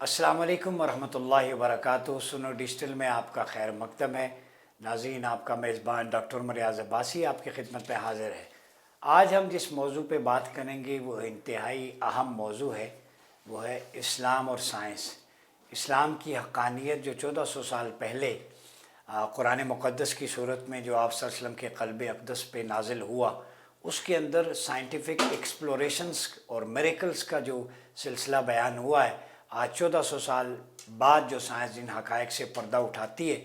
السلام علیکم ورحمۃ اللہ وبرکاتہ۔ سنو ڈیجیٹل میں آپ کا خیر مقدم ہے۔ ناظرین، آپ کا میزبان ڈاکٹر مریاض عباسی آپ کی خدمت میں حاضر ہے۔ آج ہم جس موضوع پہ بات کریں گے وہ انتہائی اہم موضوع ہے، وہ ہے اسلام اور سائنس۔ اسلام کی حقانیت جو 1400 سال پہلے قرآن مقدس کی صورت میں جو آپ صلی اللہ علیہ وسلم کے قلب اقدس پہ نازل ہوا، اس کے اندر سائنٹیفک ایکسپلوریشنز اور میریکلز کا جو سلسلہ بیان ہوا ہے، آج 1400 سال بعد جو سائنس جن حقائق سے پردہ اٹھاتی ہے،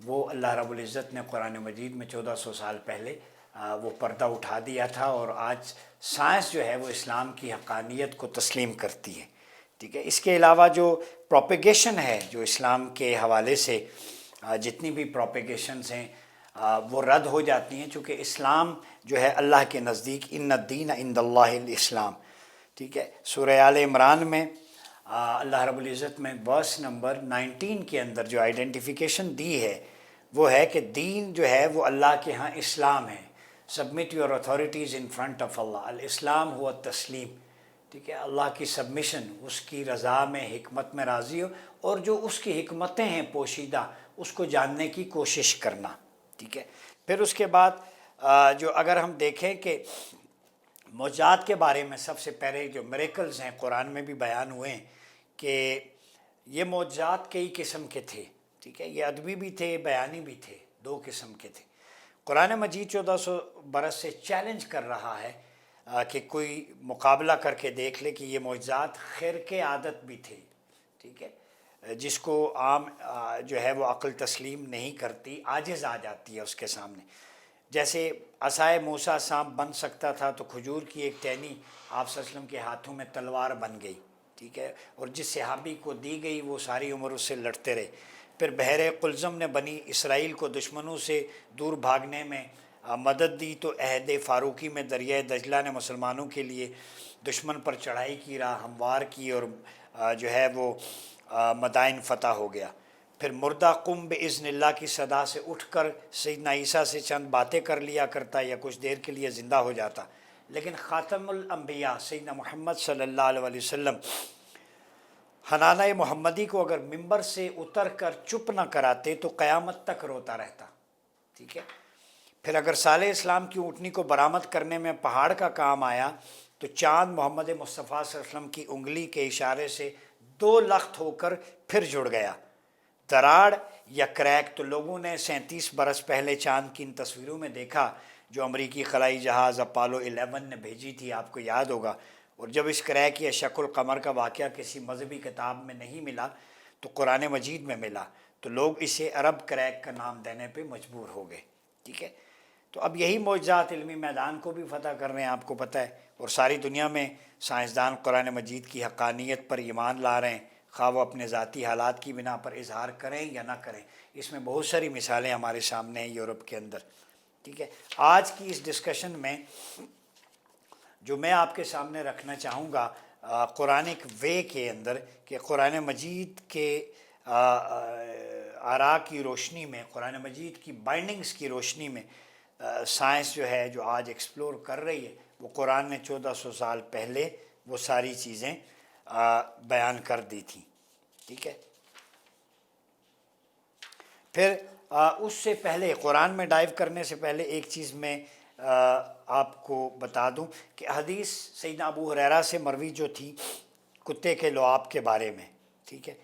وہ اللہ رب العزت نے قرآن مجید میں 1400 سال پہلے وہ پردہ اٹھا دیا تھا، اور آج سائنس جو ہے وہ اسلام کی حقانیت کو تسلیم کرتی ہے۔ ٹھیک ہے، اس کے علاوہ جو پروپیگیشن ہے جو اسلام کے حوالے سے جتنی بھی پروپیگیشنز ہیں وہ رد ہو جاتی ہیں، چونکہ اسلام جو ہے اللہ کے نزدیک ان الدین عند اللہ الاسلام۔ ٹھیک ہے، سورہ آل عمران میں اللہ رب العزت میں ورس نمبر 19 کے اندر جو آئیڈینٹیفیکیشن دی ہے وہ ہے کہ دین جو ہے وہ اللہ کے ہاں اسلام ہے۔ Submit your authorities in front of Allah, الاسلام ہوا تسلیم۔ ٹھیک ہے، اللہ کی سبمیشن، اس کی رضا میں حکمت میں راضی ہو، اور جو اس کی حکمتیں ہیں پوشیدہ اس کو جاننے کی کوشش کرنا۔ ٹھیک ہے، پھر اس کے بعد جو اگر ہم دیکھیں کہ معجزات کے بارے میں سب سے پہلے جو میریکلز ہیں قرآن میں بھی بیان ہوئے ہیں کہ یہ معجزات کئی قسم کے تھے۔ ٹھیک ہے، یہ ادبی بھی تھے، بیانی بھی تھے، دو قسم کے تھے۔ قرآن مجید 1400 برس سے چیلنج کر رہا ہے کہ کوئی مقابلہ کر کے دیکھ لے کہ یہ معجزات خرق عادت بھی تھے۔ ٹھیک ہے، جس کو عام جو ہے وہ عقل تسلیم نہیں کرتی، عاجز آ جاتی ہے اس کے سامنے۔ جیسے عصائے موسیٰ سانپ بن سکتا تھا، تو کھجور کی ایک ٹہنی آپ صلی اللہ علیہ وسلم کے ہاتھوں میں تلوار بن گئی۔ ٹھیک ہے، اور جس صحابی کو دی گئی وہ ساری عمر اس سے لڑتے رہے۔ پھر بحر قلزم نے بنی اسرائیل کو دشمنوں سے دور بھاگنے میں مدد دی، تو عہد فاروقی میں دریائے دجلہ نے مسلمانوں کے لیے دشمن پر چڑھائی کی، راہ ہموار کی، اور جو ہے وہ مدائن فتح ہو گیا۔ پھر مردہ قم باذن اللہ کی صدا سے اٹھ کر سیدنا عیسیٰ سے چند باتیں کر لیا کرتا یا کچھ دیر کے لیے زندہ ہو جاتا، لیکن خاتم الانبیاء سیدنا محمد صلی اللہ علیہ وسلم حنانہ محمدی کو اگر ممبر سے اتر کر چپ نہ کراتے تو قیامت تک روتا رہتا۔ ٹھیک ہے، پھر اگر صالح اسلام کی اونٹنی کو برآمد کرنے میں پہاڑ کا کام آیا تو چاند محمد مصطفیٰ صلی اللہ علیہ وسلم کی انگلی کے اشارے سے 2 لخت ہو کر پھر جڑ گیا۔ دراڑ یا کریک تو لوگوں نے 37 برس پہلے چاند کی ان تصویروں میں دیکھا جو امریکی خلائی جہاز اپولو 11 نے بھیجی تھی، آپ کو یاد ہوگا۔ اور جب اس کریک یا شق القمر کا واقعہ کسی مذہبی کتاب میں نہیں ملا تو قرآن مجید میں ملا، تو لوگ اسے عرب کریک کا نام دینے پہ مجبور ہو گئے۔ ٹھیک ہے، تو اب یہی معجزات علمی میدان کو بھی فتح کر رہے ہیں، آپ کو پتہ ہے، اور ساری دنیا میں سائنسدان قرآن مجید کی حقانیت پر ایمان لا رہے ہیں، خواہ وہ اپنے ذاتی حالات کی بنا پر اظہار کریں یا نہ کریں۔ اس میں بہت ساری مثالیں ہمارے سامنے ہیں یورپ کے اندر۔ ٹھیک ہے، آج کی اس ڈسکشن میں جو میں آپ کے سامنے رکھنا چاہوں گا قرآنک وے کے اندر، کہ قرآن مجید کے آراء کی روشنی میں، قرآن مجید کی بائنڈنگز کی روشنی میں سائنس جو ہے جو آج ایکسپلور کر رہی ہے، وہ قرآن نے 1400 سال پہلے وہ ساری چیزیں بیان کر دی تھیں۔ ٹھیک ہے، پھر اس سے پہلے قرآن میں ڈائیو کرنے سے پہلے ایک چیز میں آپ کو بتا دوں کہ حدیث سیدنا ابو ہریرہ سے مروی جو تھی کتے کے لعاب کے بارے میں۔ ٹھیک ہے،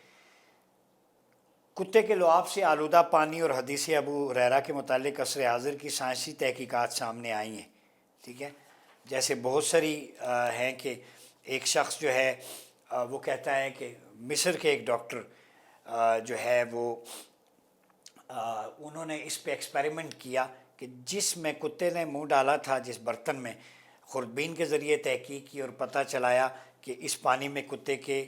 کتے کے لعاب سے آلودہ پانی اور حدیث ابو ہریرہ کے متعلق عصر حاضر کی سائنسی تحقیقات سامنے آئی ہیں۔ ٹھیک ہے، جیسے بہت ساری ہیں کہ ایک شخص جو ہے وہ کہتا ہے کہ مصر کے ایک ڈاکٹر جو ہے وہ انہوں نے اس پہ ایکسپیریمنٹ کیا کہ جس میں کتے نے منہ ڈالا تھا، جس برتن میں، خوردبین کے ذریعے تحقیق کی اور پتہ چلایا کہ اس پانی میں کتے کے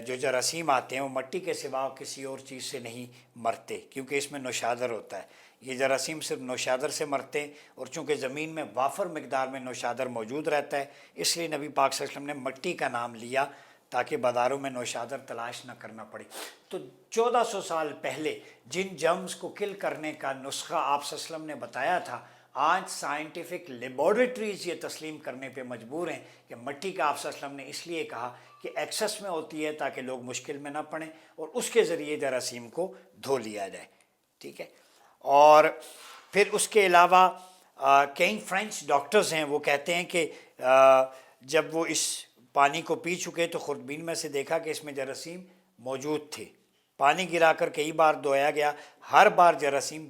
جو جراثیم آتے ہیں وہ مٹی کے سوا کسی اور چیز سے نہیں مرتے، کیونکہ اس میں نوشادر ہوتا ہے۔ یہ جراثیم صرف نوشادر سے مرتے ہیں، اور چونکہ زمین میں وافر مقدار میں نوشادر موجود رہتا ہے، اس لیے نبی پاک صلی اللہ علیہ وسلم نے مٹی کا نام لیا تاکہ بازاروں میں نوشادر تلاش نہ کرنا پڑے۔ تو 1400 سال پہلے جن جرمز کو کل کرنے کا نسخہ آپ صلی اللہ علیہ وسلم نے بتایا تھا، آج سائنٹیفک لیبارٹریز یہ تسلیم کرنے پہ مجبور ہیں کہ مٹی کا آپ صلی اللہ علیہ وسلم نے اس لیے کہا کہ ایکسس میں ہوتی ہے تاکہ لوگ مشکل میں نہ پڑیں اور اس کے ذریعے جراثیم کو دھو لیا جائے، ٹھیک ہے۔ اور پھر اس کے علاوہ کئی فرینچ ڈاکٹرز ہیں وہ کہتے ہیں کہ جب وہ اس پانی کو پی چکے تو خوردبین میں سے دیکھا کہ اس میں جراثیم موجود تھے، پانی گرا کر کئی بار دھویا گیا، ہر بار جراثیم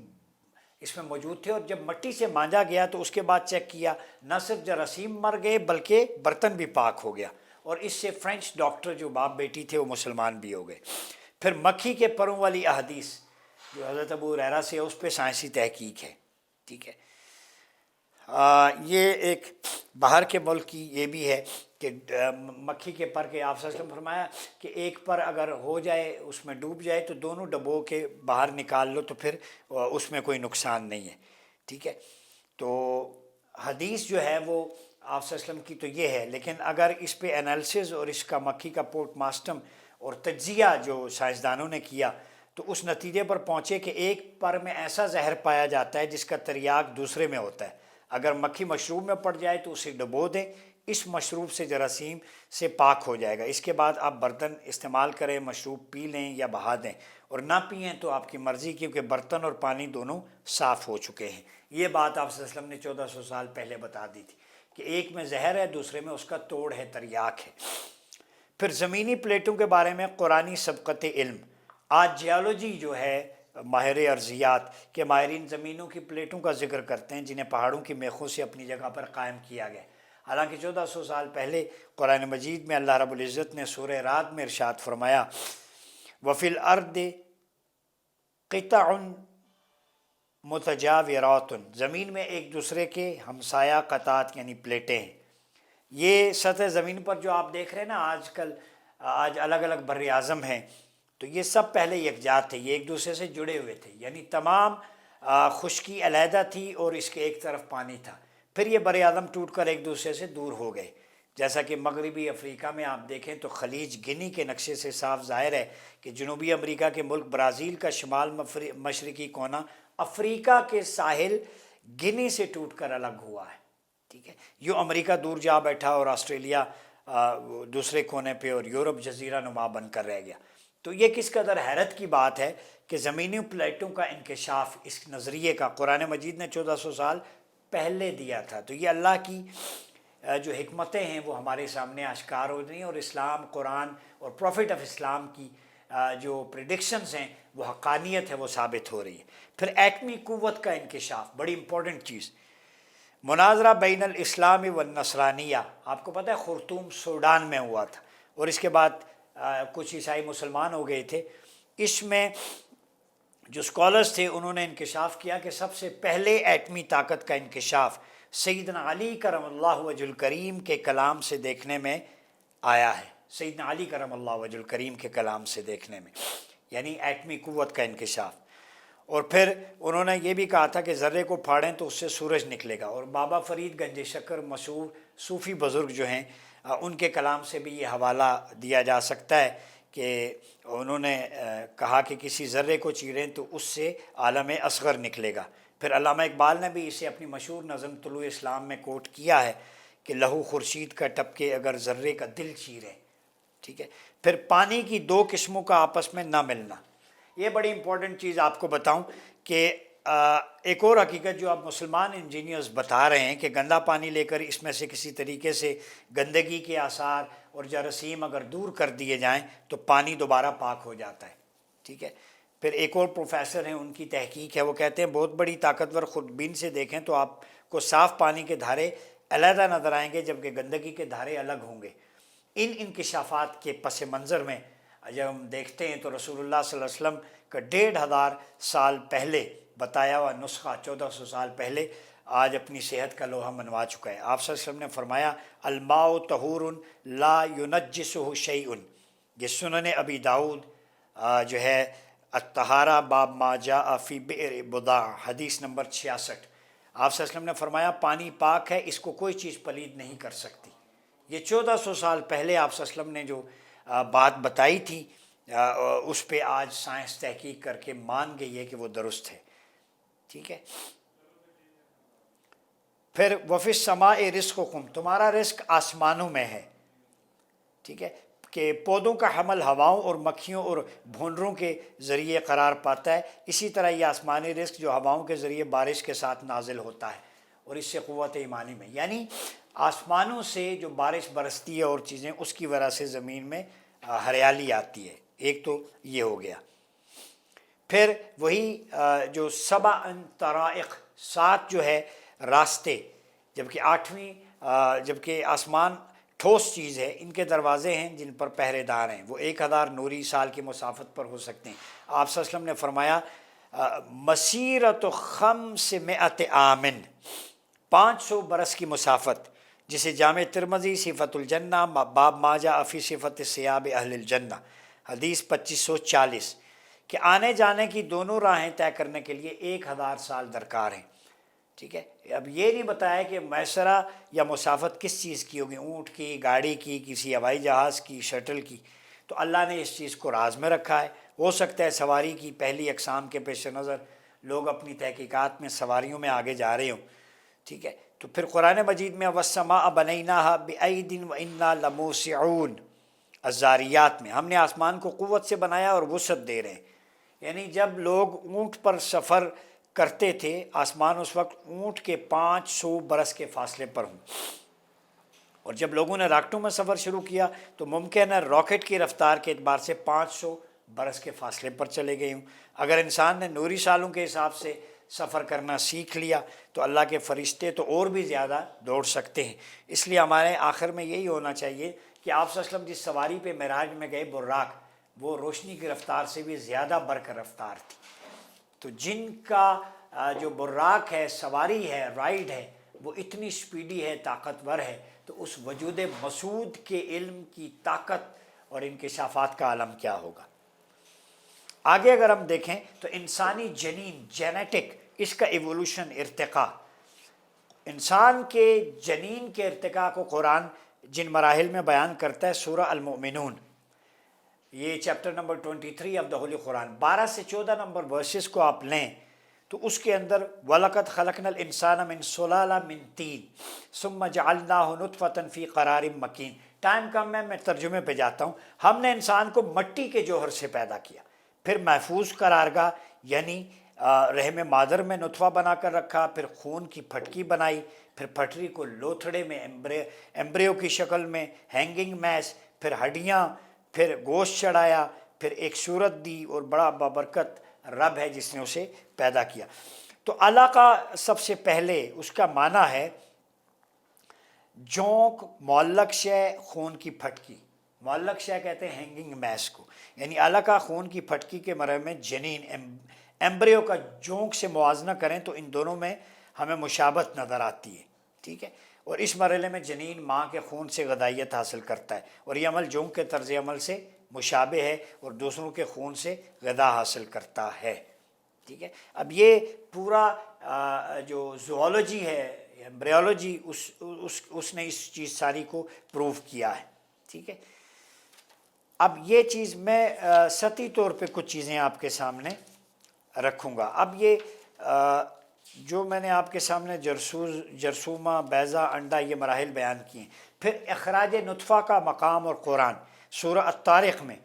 اس میں موجود تھے، اور جب مٹی سے مانجا گیا تو اس کے بعد چیک کیا، نہ صرف جراثیم مر گئے بلکہ برتن بھی پاک ہو گیا، اور اس سے فرینچ ڈاکٹر جو باپ بیٹی تھے وہ مسلمان بھی ہو گئے۔ پھر مکھی کے پروں والی احادیث جو حضرت ابو ہریرہ سے ہے اس پہ سائنسی تحقیق ہے، ٹھیک ہے۔ یہ ایک باہر کے ملک کی یہ بھی ہے کہ مکھی کے پر کے آپ صلی اللہ علیہ وسلم فرمایا کہ ایک پر اگر ہو جائے اس میں ڈوب جائے تو دونوں ڈبو کے باہر نکال لو تو پھر اس میں کوئی نقصان نہیں ہے، ٹھیک ہے۔ تو حدیث جو ہے وہ آپ صلی اللہ علیہ وسلم کی تو یہ ہے، لیکن اگر اس پہ انالیسز اور اس کا مکھی کا پوسٹ مارٹم اور تجزیہ جو سائنسدانوں نے کیا تو اس نتیجے پر پہنچے کہ ایک پر میں ایسا زہر پایا جاتا ہے جس کا تریاق دوسرے میں ہوتا ہے، اگر مکھی مشروب میں پڑ جائے تو اسے ڈبو دیں، اس مشروب سے جراثیم سے پاک ہو جائے گا، اس کے بعد آپ برتن استعمال کریں، مشروب پی لیں یا بہا دیں، اور نہ پئیں تو آپ کی مرضی، کیونکہ برتن اور پانی دونوں صاف ہو چکے ہیں۔ یہ بات آپ صلی اللہ علیہ وسلم نے 1400 سال پہلے بتا دی تھی کہ ایک میں زہر ہے دوسرے میں اس کا توڑ ہے، تریاق ہے۔ پھر زمینی پلیٹوں کے بارے میں قرآنی سبقت علم، آج جیولوجی جو ہے ماہر ارضیات کے ماہرین زمینوں کی پلیٹوں کا ذکر کرتے ہیں جنہیں پہاڑوں کی میخوں سے اپنی جگہ پر قائم کیا گیا، حالانکہ 1400 سال پہلے قرآن مجید میں اللہ رب العزت نے سورہ رعد میں ارشاد فرمایا وَفِي الْأَرْضِ قِطَعٌ مُتَجَاوِرَاتٌ، زمین میں ایک دوسرے کے ہمسایہ قطعات یعنی پلیٹیں ہیں۔ یہ سطح زمین پر جو آپ دیکھ رہے ہیں نا آج الگ الگ بر اعظم ہیں، تو یہ سب پہلے یکجا تھے، یہ ایک دوسرے سے جڑے ہوئے تھے، یعنی تمام خشکی علیحدہ تھی اور اس کے ایک طرف پانی تھا، پھر یہ بر اعظم ٹوٹ کر ایک دوسرے سے دور ہو گئے، جیسا کہ مغربی افریقہ میں آپ دیکھیں تو خلیج گنی کے نقشے سے صاف ظاہر ہے کہ جنوبی امریکہ کے ملک برازیل کا شمال مشرقی کونا افریقہ کے ساحل گنی سے ٹوٹ کر الگ ہوا ہے، ٹھیک ہے۔ یوں امریکہ دور جا بیٹھا اور آسٹریلیا دوسرے کونے پہ اور یورپ جزیرہ نما بن کر رہ گیا۔ تو یہ کس قدر حیرت کی بات ہے کہ زمینی پلیٹوں کا انکشاف اس نظریے کا قرآن مجید نے 1400 سال پہلے دیا تھا، تو یہ اللہ کی جو حکمتیں ہیں وہ ہمارے سامنے آشکار ہو رہی ہیں، اور اسلام، قرآن اور پروفٹ آف اسلام کی جو پریڈکشنز ہیں وہ حقانیت ہے، وہ ثابت ہو رہی ہے۔ پھر ایٹمی قوت کا انکشاف، بڑی امپورٹنٹ چیز، مناظرہ بین الاسلام والنصرانیہ، آپ کو پتہ ہے خرطوم سوڈان میں ہوا تھا، اور اس کے بعد کچھ عیسائی مسلمان ہو گئے تھے، اس میں جو اسکالرز تھے انہوں نے انکشاف کیا کہ سب سے پہلے ایٹمی طاقت کا انکشاف سیدنا علی کرم اللہ وجہ الکریم کے کلام سے دیکھنے میں آیا ہے، سیدنا علی کرم اللہ وجہ الکریم کے کلام سے دیکھنے میں، یعنی ایٹمی قوت کا انکشاف۔ اور پھر انہوں نے یہ بھی کہا تھا کہ ذرے کو پھاڑیں تو اس سے سورج نکلے گا، اور بابا فرید گنج شکر مشہور صوفی بزرگ جو ہیں ان کے کلام سے بھی یہ حوالہ دیا جا سکتا ہے کہ انہوں نے کہا کہ کسی ذرے کو چیریں تو اس سے عالم اصغر نکلے گا۔ پھر علامہ اقبال نے بھی اسے اپنی مشہور نظم طلوع اسلام میں کوٹ کیا ہے کہ لہو خورشید کا ٹپکے اگر ذرے کا دل چیرے، ٹھیک ہے۔ پھر پانی کی دو قسموں کا آپس میں نہ ملنا، یہ بڑی امپورٹنٹ چیز آپ کو بتاؤں کہ ایک اور حقیقت جو اب مسلمان انجینئرز بتا رہے ہیں کہ گندا پانی لے کر اس میں سے کسی طریقے سے گندگی کے آثار اور جراثیم اگر دور کر دیے جائیں تو پانی دوبارہ پاک ہو جاتا ہے، ٹھیک ہے۔ پھر ایک اور پروفیسر ہیں، ان کی تحقیق ہے، وہ کہتے ہیں بہت بڑی طاقتور خودبین سے دیکھیں تو آپ کو صاف پانی کے دھارے علیحدہ نظر آئیں گے جبکہ گندگی کے دھارے الگ ہوں گے۔ ان انکشافات کے پس منظر میں جب ہم دیکھتے ہیں تو رسول اللہ صلی اللہ علیہ وسلم کا 1500 سال پہلے بتایا ہوا نسخہ 1400 سال پہلے آج اپنی صحت کا لوہا منوا چکا ہے۔ آپ صلی اللہ علیہ وسلم نے فرمایا الماء طہور لا ینجسہ شیء، یہ سنن ابی داؤد جو ہے الطہارہ باب ما جاء فی بئر بضاع، حدیث نمبر 66۔ آپ صلی اللہ علیہ وسلم نے فرمایا پانی پاک ہے، اس کو کوئی چیز پلید نہیں کر سکتی۔ یہ 1400 سال پہلے آپ صلی اللہ علیہ وسلم نے جو بات بتائی تھی اس پہ آج سائنس تحقیق کر کے مان گئی ہے کہ وہ درست ہے، ٹھیک ہے۔ پھر وفی السماء رزقکم، تمہارا رزق آسمانوں میں ہے، ٹھیک ہے۔ کہ پودوں کا حمل ہواؤں اور مکھیوں اور بھونڈروں کے ذریعے قرار پاتا ہے، اسی طرح یہ آسمانی رزق جو ہواؤں کے ذریعے بارش کے ساتھ نازل ہوتا ہے اور اس سے قوت ایمانی میں، یعنی آسمانوں سے جو بارش برستی ہے اور چیزیں، اس کی وجہ سے زمین میں ہریالی آتی ہے۔ ایک تو یہ ہو گیا۔ پھر وہی جو سبع طرائق، 7 جو ہے راستے، جبکہ 8ویں جبکہ آسمان ٹھوس چیز ہے، ان کے دروازے ہیں جن پر پہرے دار ہیں، وہ 1000 نوری سال کی مسافت پر ہو سکتے ہیں۔ آپ صلی اللہ علیہ وسلم نے فرمایا مسیرۃ 500 عام، 500 برس کی مسافت، جسے جامع ترمذی صفت الجنہ باب ما جاء فی صفت ثیاب اہل الجنہ، حدیث 2540، کہ آنے جانے کی دونوں راہیں طے کرنے کے لیے 1000 سال درکار ہیں۔ ٹھیک ہے، اب یہ نہیں بتایا کہ میسرہ یا مسافت کس چیز کی ہوگی، اونٹ کی، گاڑی کی، کسی ہوائی جہاز کی، شٹل کی، تو اللہ نے اس چیز کو راز میں رکھا ہے۔ ہو سکتا ہے سواری کی پہلی اقسام کے پیش نظر لوگ اپنی تحقیقات میں سواریوں میں آگے جا رہے ہوں، ٹھیک ہے، تو پھر قرآن مجید میں وَالسَّمَاءَ بَنَيْنَاهَا بِأَيْدٍ وَإِنَّا لَمُوسِعُونَ، الذاریات میں ہم نے آسمان کو قوت سے بنایا اور وسعت دے رہے ہیں، یعنی جب لوگ اونٹ پر سفر کرتے تھے، آسمان اس وقت اونٹ کے 500 برس کے فاصلے پر ہوں، اور جب لوگوں نے راکٹوں میں سفر شروع کیا تو ممکن ہے راکٹ کی رفتار کے اعتبار سے 500 برس کے فاصلے پر چلے گئے ہوں۔ اگر انسان نے نوری سالوں کے حساب سے سفر کرنا سیکھ لیا تو اللہ کے فرشتے تو اور بھی زیادہ دوڑ سکتے ہیں۔ اس لیے ہمارے آخر میں یہی ہونا چاہیے کہ آپ صلی اللہ علیہ وسلم جس سواری پہ معراج میں گئے براق، وہ روشنی کی رفتار سے بھی زیادہ برق رفتار تھی، تو جن کا جو براق ہے، سواری ہے، رائڈ ہے، وہ اتنی سپیڈی ہے، طاقتور ہے، تو اس وجود مسعود کے علم کی طاقت اور انکشافات کا عالم کیا ہوگا۔ آگے اگر ہم دیکھیں تو انسانی جنین، جینیٹک، اس کا ایولوشن، ارتقاء، انسان کے جنین کے ارتقاء کو قرآن جن مراحل میں بیان کرتا ہے، سورہ المؤمنون، یہ chapter number 23 of the holy Quran, 12 سے 14 نمبر ورسز کو آپ لیں تو اس کے اندر وَلَقَدْ خَلَقْنَا الْإِنسَانَ مِنْ سُلَالَةٍ مِنْ طِينٍ ثُمَّ جَعَلْنَاهُ نُطْفَةً فِي قَرَارٍ مَكِينٍ۔ ٹائم کم ہے، میں ترجمے پہ جاتا ہوں۔ ہم نے انسان کو مٹی کے جوہر سے پیدا کیا، پھر محفوظ قرارگاہ یعنی رحم مادر میں نطفہ بنا کر رکھا، پھر خون کی پھٹکی بنائی، پھر پھٹری کو لوتھڑے میں ایمبریو کی شکل میں، ہینگنگ میس، پھر ہڈیاں، پھر گوشت چڑھایا، پھر ایک صورت دی، اور بڑا بابرکت رب ہے جس نے اسے پیدا کیا۔ تو علاقہ سب سے پہلے اس کا معنی ہے جونک، معلق شے، خون کی پھٹکی، معلق شے کہتے ہیں ہینگنگ میس کو، یعنی علاقہ خون کی پھٹکی کے مرحلے میں جنین، ایمبریو کا جونک سے موازنہ کریں تو ان دونوں میں ہمیں مشابہت نظر آتی ہے، ٹھیک ہے، اور اس مرحلے میں جنین ماں کے خون سے غذائیت حاصل کرتا ہے، اور یہ عمل جونک کے طرز عمل سے مشابہ ہے اور دوسروں کے خون سے غذا حاصل کرتا ہے، ٹھیک ہے۔ اب یہ پورا جو زوالوجی ہے، ایمبریولوجی، اس نے اس چیز ساری کو پروف کیا ہے، ٹھیک ہے۔ اب یہ چیز میں سطحی طور پہ کچھ چیزیں آپ کے سامنے رکھوں گا۔ اب یہ جو میں نے آپ کے سامنے جرثومہ، بیضہ، انڈا، یہ مراحل بیان کیے، پھر اخراج نطفہ کا مقام اور قرآن سورہ الطارق میں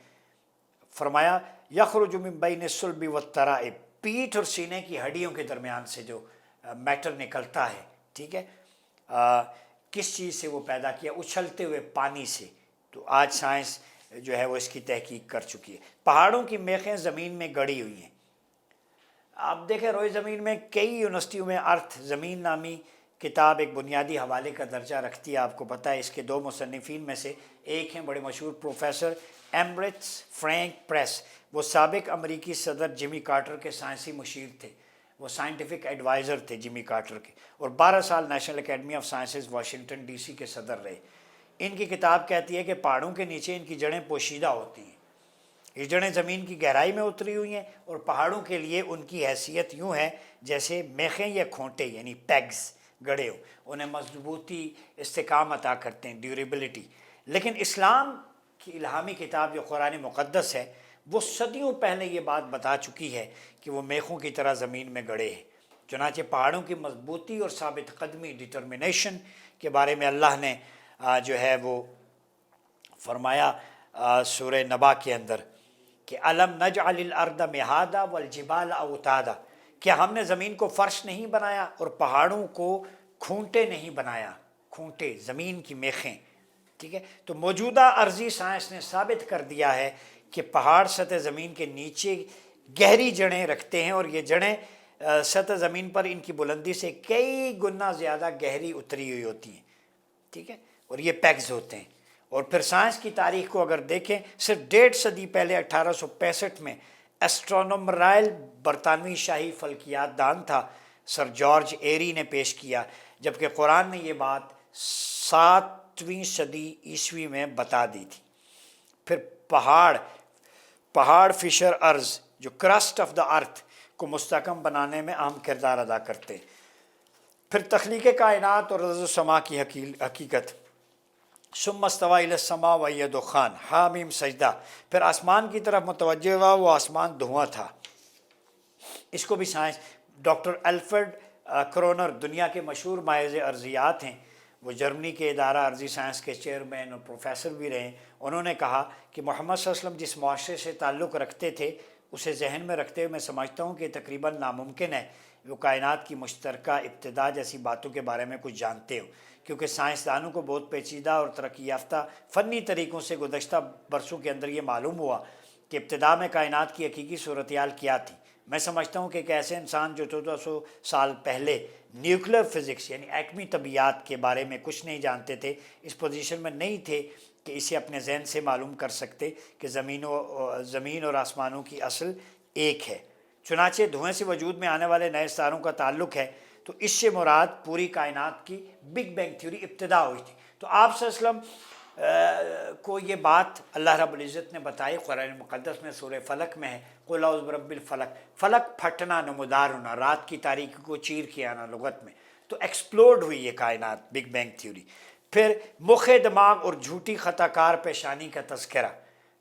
فرمایا یخرج من بین الصلب والترائب، پیٹھ اور سینے کی ہڈیوں کے درمیان سے جو میٹر نکلتا ہے، ٹھیک ہے، کس چیز سے وہ پیدا کیا؟ اچھلتے ہوئے پانی سے۔ تو آج سائنس جو ہے وہ اس کی تحقیق کر چکی ہے۔ پہاڑوں کی میخیں زمین میں گڑی ہوئی ہیں۔ آپ دیکھیں روئے زمین میں کئی یونیورسٹیوں میں ارتھ زمین نامی کتاب ایک بنیادی حوالے کا درجہ رکھتی ہے، آپ کو پتہ ہے۔ اس کے 2 مصنفین میں سے ایک ہیں بڑے مشہور پروفیسر ایمبرٹس فرینک پریس، وہ سابق امریکی صدر جمی کارٹر کے سائنسی مشیر تھے، وہ سائنٹیفک ایڈوائزر تھے جمی کارٹر کے، اور 12 سال National Academy of Sciences Washington D C کے صدر رہے۔ ان کی کتاب کہتی ہے کہ پہاڑوں کے نیچے ان کی جڑیں پوشیدہ ہوتی ہیں، یہ جڑیں زمین کی گہرائی میں اتری ہوئی ہیں، اور پہاڑوں کے لیے ان کی حیثیت یوں ہے جیسے میخیں یا کھونٹے یعنی پیگز گڑے ہوں، انہیں مضبوطی، استحکام عطا کرتے ہیں، ڈیوریبلٹی۔ لیکن اسلام کی الہامی کتاب جو قرآن مقدس ہے، وہ صدیوں پہلے یہ بات بتا چکی ہے کہ وہ میخوں کی طرح زمین میں گڑے ہیں۔ چنانچہ پہاڑوں کی مضبوطی اور ثابت قدمی، ڈٹرمنیشن کے بارے میں اللہ نے جو ہے وہ فرمایا سورہ نبا کے اندر کہ الم نجعل الارض مہادا والجبال اوتادا، کیا ہم نے زمین کو فرش نہیں بنایا اور پہاڑوں کو کھونٹے نہیں بنایا، کھونٹے زمین کی میخیں، ٹھیک ہے۔ تو موجودہ عرضی سائنس نے ثابت کر دیا ہے کہ پہاڑ سطح زمین کے نیچے گہری جڑیں رکھتے ہیں، اور یہ جڑیں سطح زمین پر ان کی بلندی سے کئی گنا زیادہ گہری اتری ہوئی ہوتی ہیں، ٹھیک ہے، اور یہ پیکز ہوتے ہیں۔ اور پھر سائنس کی تاریخ کو اگر دیکھیں، صرف 1.5 صدی پہلے 1865 میں ایسٹرونومرائل برطانوی شاہی فلکیات دان تھا سر جارج ایری نے پیش کیا، جبکہ قرآن نے یہ بات 7ویں صدی عیسوی میں بتا دی تھی۔ پھر پہاڑ فشر ارض جو کرسٹ آف دا ارتھ کو مستحکم بنانے میں اہم کردار ادا کرتے ہیں۔ پھر تخلیق کائنات اور رز و سما کی حقیقت، ثم استوى الی السماء وهي دخان، حامیم سجدہ، پھر آسمان کی طرف متوجہ ہوا، وہ آسمان دھواں تھا۔ اس کو بھی سائنس، ڈاکٹر الفریڈ کرونر دنیا کے مشہور ماہر ارضیات ہیں، وہ جرمنی کے ادارہ ارضی سائنس کے چیئرمین اور پروفیسر بھی رہے، انہوں نے کہا کہ محمد صلی اللہ علیہ وسلم جس معاشرے سے تعلق رکھتے تھے اسے ذہن میں رکھتے ہوئے میں سمجھتا ہوں کہ تقریباً ناممکن ہے وہ کائنات کی مشترکہ ابتدا جیسی باتوں کے بارے میں کچھ جانتے ہو، کیونکہ سائنسدانوں کو بہت پیچیدہ اور ترقی یافتہ فنی طریقوں سے گزشتہ برسوں کے اندر یہ معلوم ہوا کہ ابتدا میں کائنات کی حقیقی صورتحال کیا تھی۔ میں سمجھتا ہوں کہ ایک ایسے انسان جو 1400 سال پہلے نیوکلیر فزکس یعنی ایٹمی طبیعیات کے بارے میں کچھ نہیں جانتے تھے، اس پوزیشن میں نہیں تھے کہ اسے اپنے ذہن سے معلوم کر سکتے کہ زمین اور آسمانوں کی اصل ایک ہے۔ چنانچہ دھوئیں سے وجود میں آنے والے نئے ستاروں کا تعلق ہے تو اس سے مراد پوری کائنات کی بگ بینگ تھیوری ابتدا ہوئی تھی۔ تو آپ صلی اللہ علیہ وسلم کو یہ بات اللہ رب العزت نے بتائی، قرآن مقدس میں سورہ فلق میں ہے، قل اعوذ برب الفلق، فلک پھٹنا نمودار ہونا، رات کی تاریکی کو چیر کے آنا لغت میں، تو ایکسپلوڈ ہوئی یہ کائنات، بگ بینگ تھیوری۔ پھر مخ دماغ اور جھوٹی خطا کار پیشانی کا تذکرہ،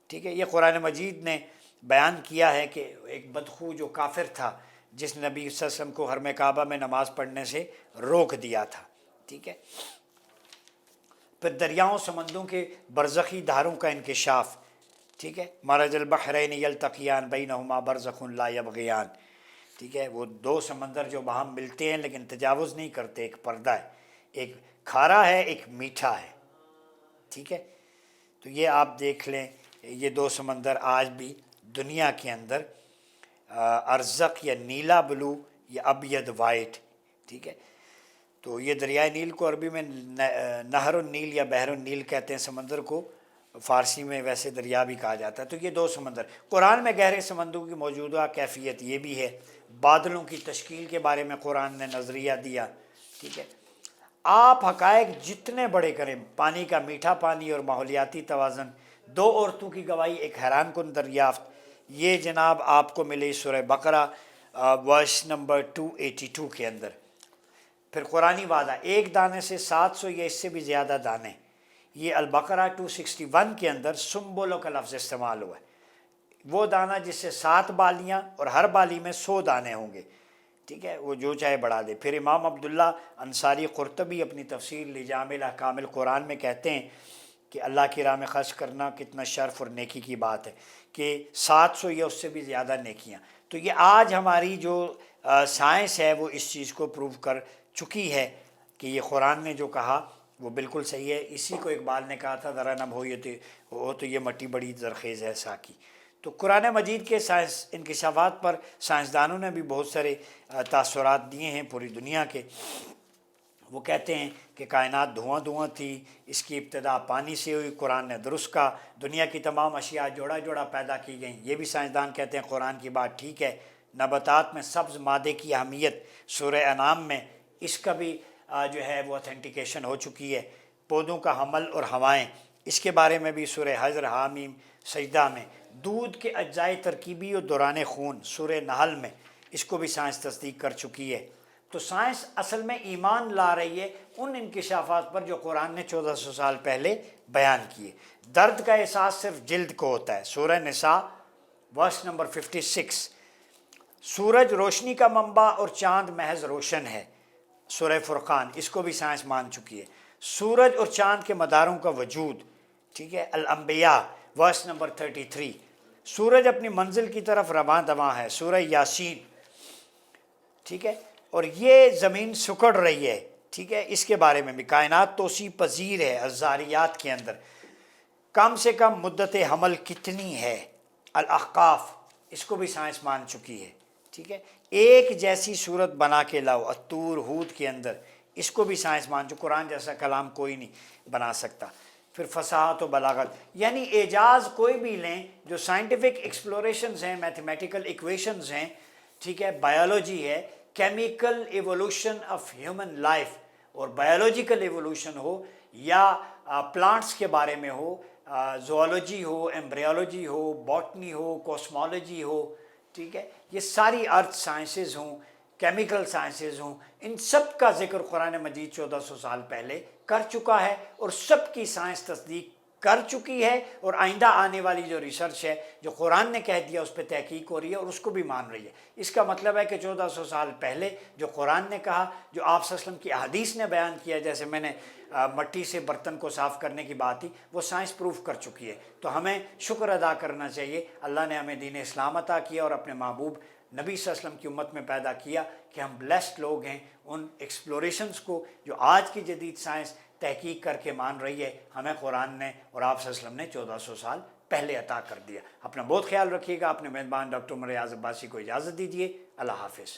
ٹھیک ہے، یہ قرآن مجید نے بیان کیا ہے کہ ایک بدخو جو کافر تھا جس نے نبی صلی اللہ علیہ وسلم کو حرم کعبہ میں نماز پڑھنے سے روک دیا تھا، ٹھیک ہے۔ پھر دریاؤں سمندروں کے برزخی دھاروں کا انکشاف، ٹھیک ہے، مرج البحرین یلتقیان بینہما برزخ لا یبغیان، ٹھیک ہے، وہ دو سمندر جو وہاں ملتے ہیں لیکن تجاوز نہیں کرتے، ایک پردہ ہے، ایک کھارا ہے ایک میٹھا ہے، ٹھیک ہے۔ تو یہ آپ دیکھ لیں، یہ دو سمندر آج بھی دنیا کے اندر ارزق یا نیلا بلو یا ابید وائٹ، ٹھیک ہے۔ تو یہ دریائے نیل کو عربی میں نہر النیل یا بحر النیل کہتے ہیں، سمندر کو فارسی میں ویسے دریا بھی کہا جاتا ہے۔ تو یہ دو سمندر، قرآن میں گہرے سمندروں کی موجودہ کیفیت یہ بھی ہے، بادلوں کی تشکیل کے بارے میں قرآن نے نظریہ دیا، ٹھیک ہے۔ آپ حقائق جتنے بڑے کریں، پانی کا میٹھا پانی اور ماحولیاتی توازن، دو عورتوں کی گواہی ایک حیران کن دریافت، یہ جناب آپ کو ملی سورہ بقرہ ورس نمبر 282 کے اندر۔ پھر قرآنی وعدہ، ایک دانے سے 700 یا اس سے بھی زیادہ دانے، یہ البقرہ 261 کے اندر سنبلوں کا لفظ استعمال ہوا ہے، وہ دانہ جس سے 7 بالیاں اور ہر بالی میں 100 دانے ہوں گے، ٹھیک ہے، وہ جو چاہے بڑھا دے۔ پھر امام عبداللہ انصاری قرطبی اپنی تفسیر لجامع الاحکام القرآن میں کہتے ہیں کہ اللہ کی راہ میں خرچ کرنا کتنا شرف اور نیکی کی بات ہے کہ 700 یا اس سے بھی زیادہ نیکیاں۔ تو یہ آج ہماری جو سائنس ہے وہ اس چیز کو پروو کر چکی ہے کہ یہ قرآن نے جو کہا وہ بالکل صحیح ہے۔ اسی کو اقبال نے کہا تھا، ذرا نب ہو تو یہ مٹی بڑی زرخیز ہے ساکی۔ تو قرآن مجید کے سائنس انکشافات پر سائنسدانوں نے بھی بہت سارے تاثرات دیے ہیں پوری دنیا کے۔ وہ کہتے ہیں کہ کائنات دھواں تھی، اس کی ابتدا پانی سے ہوئی، قرآن نے درست کہا، دنیا کی تمام اشیاء جوڑا جوڑا پیدا کی گئیں، یہ بھی سائنسدان کہتے ہیں قرآن کی بات ٹھیک ہے۔ نباتات میں سبز مادے کی اہمیت سورہ انعام میں اس کا بھی جو ہے وہ اتھینٹیکیشن ہو چکی ہے۔ پودوں کا حمل اور ہوائیں، اس کے بارے میں بھی سورہ حجر حامیم سجدہ میں۔ دودھ کے اجزائے ترکیبی اور دوران خون سورہ نحل میں، اس کو بھی سائنس تصدیق کر چکی ہے۔ تو سائنس اصل میں ایمان لا رہی ہے ان انکشافات پر جو قرآن نے 1400 سال پہلے بیان کیے۔ درد کا احساس صرف جلد کو ہوتا ہے، سورہ نساء ورس نمبر 56۔ سورج روشنی کا منبع اور چاند محض روشن ہے، سورہ فرقان، اس کو بھی سائنس مان چکی ہے۔ سورج اور چاند کے مداروں کا وجود، ٹھیک ہے، الانبیاء ورس نمبر 33۔ سورج اپنی منزل کی طرف رواں دواں ہے، سورہ یاسین، ٹھیک ہے، اور یہ زمین سکڑ رہی ہے، ٹھیک ہے، اس کے بارے میں بھی کائنات توسیع پذیر ہے۔ الزاریات کے اندر کم سے کم مدت حمل کتنی ہے، الاحقاف، اس کو بھی سائنس مان چکی ہے، ٹھیک ہے۔ ایک جیسی صورت بنا کے لاؤ، الطور، ہود کے اندر، اس کو بھی سائنس مان چکی، قرآن جیسا کلام کوئی نہیں بنا سکتا۔ پھر فصاحت و بلاغت، یعنی اعجاز کوئی بھی لیں، جو سائنٹیفک ایکسپلوریشنز ہیں، میتھمیٹیکل ایکویشنز ہیں، ٹھیک ہے، بایولوجی ہے، chemical evolution of human life, اور بایولوجیکل ایولوشن ہو یا پلانٹس کے بارے میں ہو، زوالوجی ہو، ایمبریولوجی ہو، باٹنی ہو، کوسمولوجی ہو، ٹھیک ہے، یہ ساری ارتھ سائنسز ہوں، کیمیکل سائنسز ہوں، ان سب کا ذکر قرآن مجید 1400 سال پہلے کر چکا ہے، اور سب کی سائنس تصدیق کر چکی ہے، اور آئندہ آنے والی جو ریسرچ ہے، جو قرآن نے کہہ دیا، اس پہ تحقیق ہو رہی ہے اور اس کو بھی مان رہی ہے۔ اس کا مطلب ہے کہ 1400 سال پہلے جو قرآن نے کہا، جو آپ صلی اللہ علیہ وسلم کی احادیث نے بیان کیا، جیسے میں نے مٹی سے برتن کو صاف کرنے کی بات تھی، وہ سائنس پروف کر چکی ہے۔ تو ہمیں شکر ادا کرنا چاہیے، اللہ نے ہمیں دین اسلام عطا کیا اور اپنے محبوب نبی صلی اللہ علیہ وسلم کی امت میں پیدا کیا کہ ہم بلیسڈ لوگ ہیں۔ ان ایکسپلوریشنز کو جو آج کی جدید سائنس تحقیق کر کے مان رہی ہے، ہمیں قرآن نے اور آپ صلی اللہ علیہ وسلم نے 1400 سال پہلے عطا کر دیا۔ اپنا بہت خیال رکھیے گا۔ اپنے میزبان ڈاکٹر عمر ایاز عباسی کو اجازت دیجیے۔ اللہ حافظ۔